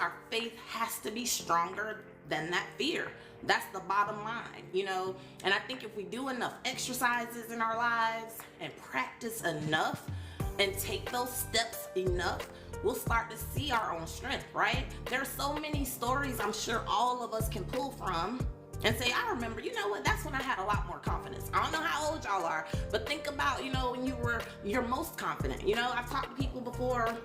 our faith has to be stronger than that fear. That's the bottom line, you know. And I think if we do enough exercises in our lives and practice enough and take those steps enough, we'll start to see our own strength, right? There are so many stories I'm sure all of us can pull from and say, I remember, you know what, that's when I had a lot more confidence. I don't know how old y'all are, but think about, you know, when you were your most confident. You know, I've talked to people before,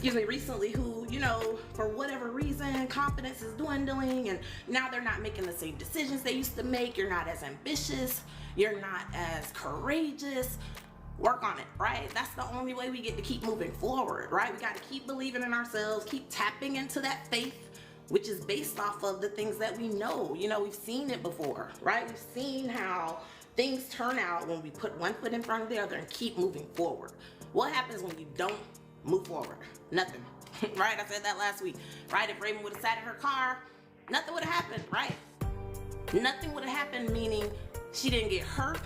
recently, who, you know, for whatever reason, confidence is dwindling and now they're not making the same decisions they used to make. You're not as ambitious. You're not as courageous. Work on it, right? That's the only way we get to keep moving forward, right? We got to keep believing in ourselves, keep tapping into that faith, which is based off of the things that we know. You know, we've seen it before, right? We've seen how things turn out when we put one foot in front of the other and keep moving forward. What happens when you don't move forward? Nothing. Right? I said that last week, right? If Raven would have sat in her car, nothing would have happened, right? Nothing would have happened, meaning she didn't get hurt.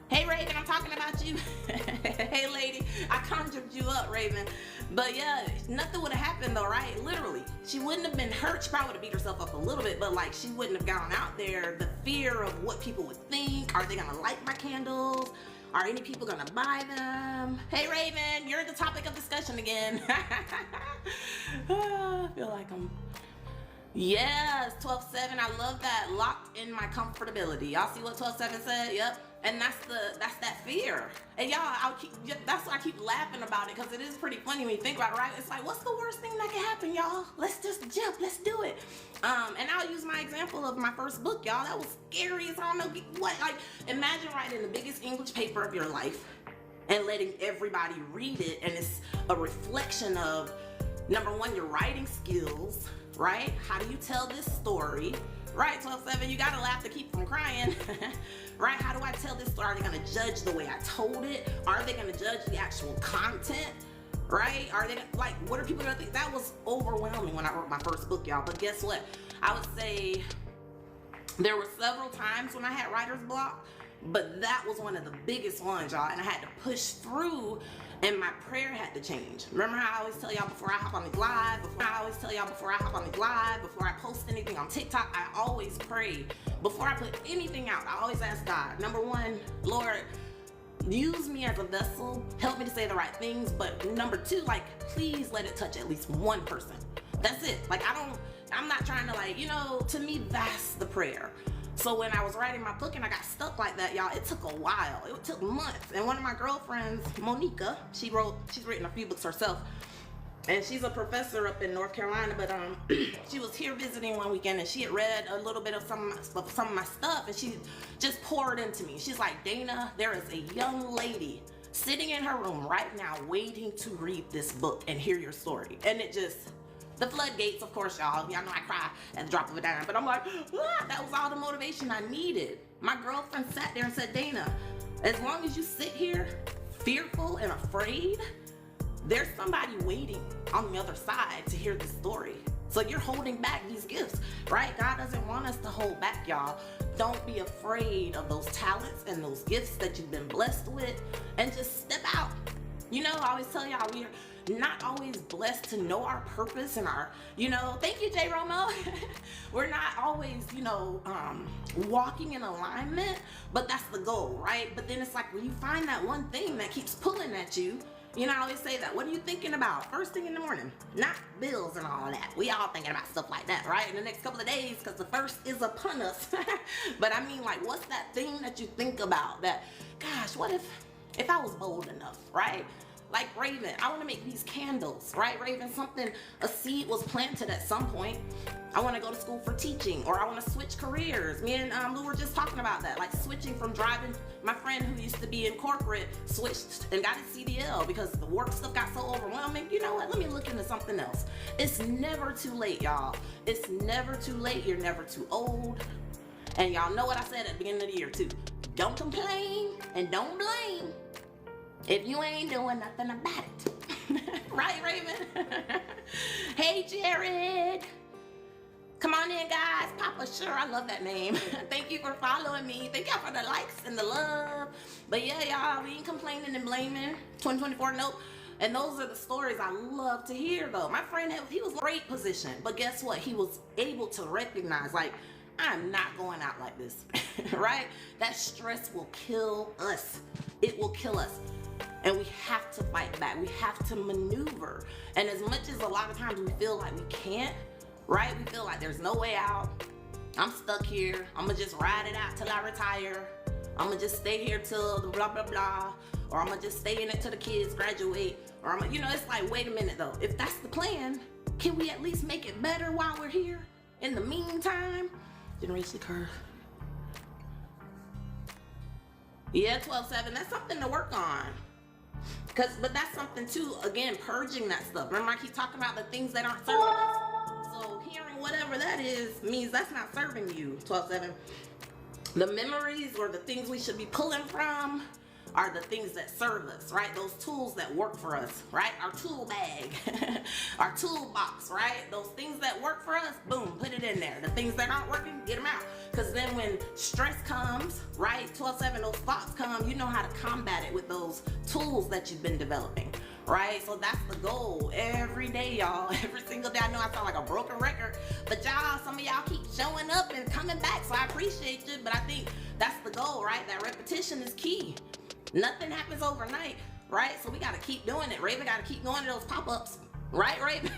Hey Raven, I'm talking about you. Hey lady, I conjured you up, Raven. But yeah, nothing would have happened though, right? Literally, she wouldn't have been hurt. She probably would have beat herself up a little bit, but like, she wouldn't have gone out there. The fear of what people would think. Are they gonna light my candles? Are any people gonna buy them? Hey Raven, you're the topic of discussion again. I feel like I'm... Yes, 12-7, I love that. Locked in my comfortability. Y'all see what 12-7 said? Yep. And that's that fear. And y'all, that's why I keep laughing about it, because it is pretty funny when you think about it, right? It's like, what's the worst thing that can happen, y'all? Let's just jump, let's do it. And I'll use my example of my first book, y'all. That was scary as I don't know what. Like, imagine writing the biggest English paper of your life and letting everybody read it, and it's a reflection of, number one, your writing skills, right? How do you tell this story? Right, 12-7, you gotta laugh to keep from crying. Right, how do I tell this story? Are they gonna judge the way I told it? Are they gonna judge the actual content? Right? Are they like, what are people gonna think? That was overwhelming when I wrote my first book, y'all. But guess what? I would say there were several times when I had writer's block, but that was one of the biggest ones, y'all. And I had to push through, and my prayer had to change. Remember how I always tell y'all before I hop on the live, before I post anything on TikTok, I always pray. Before I put anything out, I always ask God, number one, Lord, use me as a vessel, help me to say the right things, but number two, like, please let it touch at least one person. That's it. Like, I'm not trying to, like, you know, to me, that's the prayer. So when I was writing my book and I got stuck like that, y'all, it took a while. It took months. And one of my girlfriends, Monica, she's written a few books herself, and she's a professor up in North Carolina, but she was here visiting one weekend, and she had read a little bit of some of my stuff, and she just poured into me. She's like, Dana, there is a young lady sitting in her room right now waiting to read this book and hear your story. And it just, the floodgates, of course, y'all know I cry at the drop of a dime, but I'm like, ah, that was all the motivation I needed. My girlfriend sat there and said, Dana, as long as you sit here fearful and afraid, there's somebody waiting on the other side to hear this story. So you're holding back these gifts, right? God doesn't want us to hold back, y'all. Don't be afraid of those talents and those gifts that you've been blessed with, and just step out. You know, I always tell y'all, we're not always blessed to know our purpose and our, you know, thank you, J. Romo. We're not always, you know, walking in alignment, but that's the goal, right? But then it's like, when you find that one thing that keeps pulling at you, you know, I always say that, what are you thinking about first thing in the morning? Not bills and all that. We all thinking about stuff like that, right? In the next couple of days, because the first is upon us. But I mean, like, what's that thing that you think about that, gosh, what if I was bold enough, right? Like Raven, I want to make these candles, right? Raven, a seed was planted at some point. I want to go to school for teaching, or I want to switch careers. Me and Lou were just talking about that, like switching from driving. My friend who used to be in corporate switched and got his CDL because the work stuff got so overwhelming. You know what? Let me look into something else. It's never too late, y'all. It's never too late. You're never too old. And y'all know what I said at the beginning of the year too. Don't complain and don't blame if you ain't doing nothing about it. Right, Raven? Hey, Jared. Come on in, guys. Papa Sure, I love that name. Thank you for following me. Thank y'all for the likes and the love. But yeah, y'all, we ain't complaining and blaming. 2024, nope. And those are the stories I love to hear though. My friend, he was in a great position, but guess what? He was able to recognize, like, I'm not going out like this, right? That stress will kill us. It will kill us. And we have to fight back. We have to maneuver. And as much as a lot of times we feel like we can't, right? We feel like there's no way out. I'm stuck here. I'm gonna just ride it out till I retire. I'm gonna just stay here till the blah, blah, blah. Or I'm gonna just stay in it till the kids graduate. Or I'm gonna, it's like, wait a minute though. If that's the plan, can we at least make it better while we're here? In the meantime, didn't reach the curve. Yeah, 12-7, that's something to work on. But that's something too, again, purging that stuff. Remember I keep talking about the things that aren't serving us? So hearing whatever that is means that's not serving you, 12-7. The memories or the things we should be pulling from are the things that serve us, right? Those tools that work for us, right? Our tool bag, our toolbox, right? Those things that work for us, boom, put it in there. The things that aren't working, get them out. Because then when stress comes, right, 12-7, those thoughts come, you know how to combat it with those tools that you've been developing, right? So that's the goal every day, y'all. Every single day. I know I sound like a broken record, but y'all, some of y'all keep showing up and coming back, so I appreciate you. But I think that's the goal, right? That repetition is key. Nothing happens overnight, right? So we got to keep doing it. Raven got to keep going to those pop-ups, right, Raven?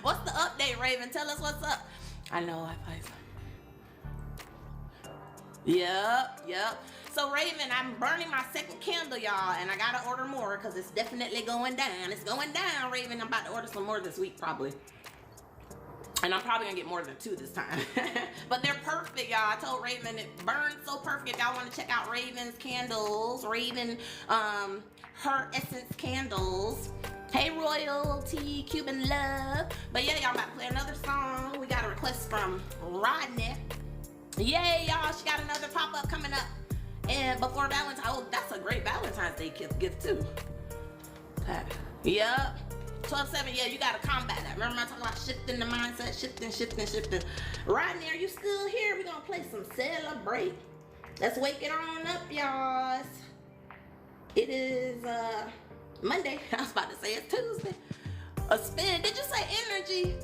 What's the update, Raven? Tell us what's up. I know, high five. Yep. So Raven, I'm burning my second candle, y'all, and I got to order more because it's definitely going down. It's going down, Raven. I'm about to order some more this week, probably. And I'm probably gonna get more than 2 this time. But they're perfect, y'all. I told Raven it burns so perfect. If y'all wanna check out Raven's candles, Raven, her essence candles. Hey, Royalty, Cuban Love. But yeah, y'all about to play another song. We got a request from Rodney. Yay, y'all, she got another pop-up coming up. And before Valentine's, oh, that's a great Valentine's Day gift too. Okay. Yep. 12-7, yeah, you gotta combat that. Remember I talking about shifting the mindset, shifting. Right there, you still here? We're gonna play some Celebrate. Let's wake it on up, y'all. It is Monday. I was about to say it's Tuesday. A spin. Did you say energy?